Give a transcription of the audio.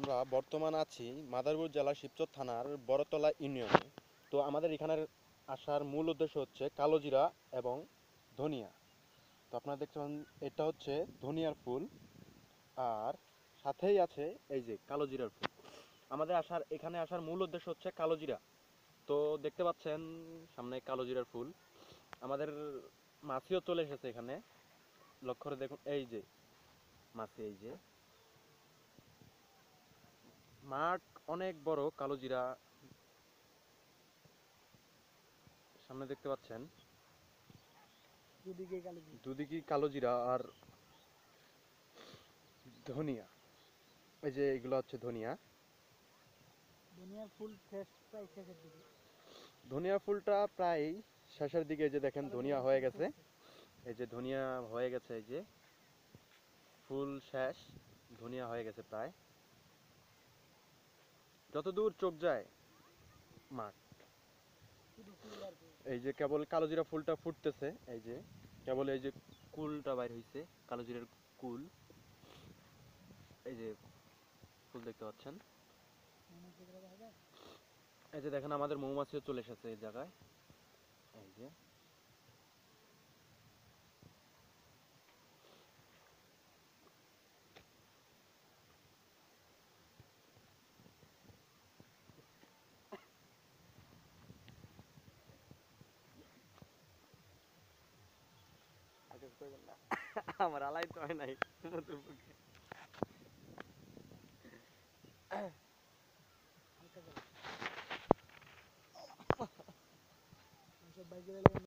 আমরা বর্তমান আছি মাদারীপুর জেলার শিবচর থানার বড়তলা ইউনিয়নে। তো আমাদের এখানের আসার মূল উদ্দেশ্য হচ্ছে কালোজিরা এবং ধনিয়া। তো আপনারা দেখতে পাচ্ছেন এটা হচ্ছে ধনিয়ার ফুল, আর সাথেই আছে এই যে কালোজিরার ফুল। আমাদের এখানে আসার মূল উদ্দেশ্য হচ্ছে কালোজিরা। তো দেখতে পাচ্ছেন সামনে কালোজিরার ফুল। আমাদের মাছিও চলে এসেছে এখানে, লক্ষ্য করে দেখুন এই যে মাছি। এই যে মাঠ অনেক বড়, কালোজিরা সামনে দেখতে পাচ্ছেন, দুদিকে কালোজিরা আর ধনিয়া। এই যে এগুলো হচ্ছে ধনিয়া। ধনিয়ার ফুল ফ্রেশ প্রায় শেষের দিকে। ধনিয়া ফুলটা প্রায় শেষের দিকে। এই যে দেখেন ধনিয়া হয়ে গেছে, এই যে ধনিয়া হয়ে গেছে, এই যে ফুল শেষ, ধনিয়া হয়ে গেছে প্রায়। যতদূর চোখ যায় মাঠ। এই যে কেবল কালোজিরা ফুলটা ফুটতেছে, এই যে কেবল এই যে কুলটা বাইর হইছে, কালোজিরার কুল। এই যে ফুল দেখতে পাচ্ছেন। এই যে দেখেন আমাদের মৌমাছিও চলে এসেছে এই জায়গায়। এই যে আমার আলাই তো হয় নাই হালকা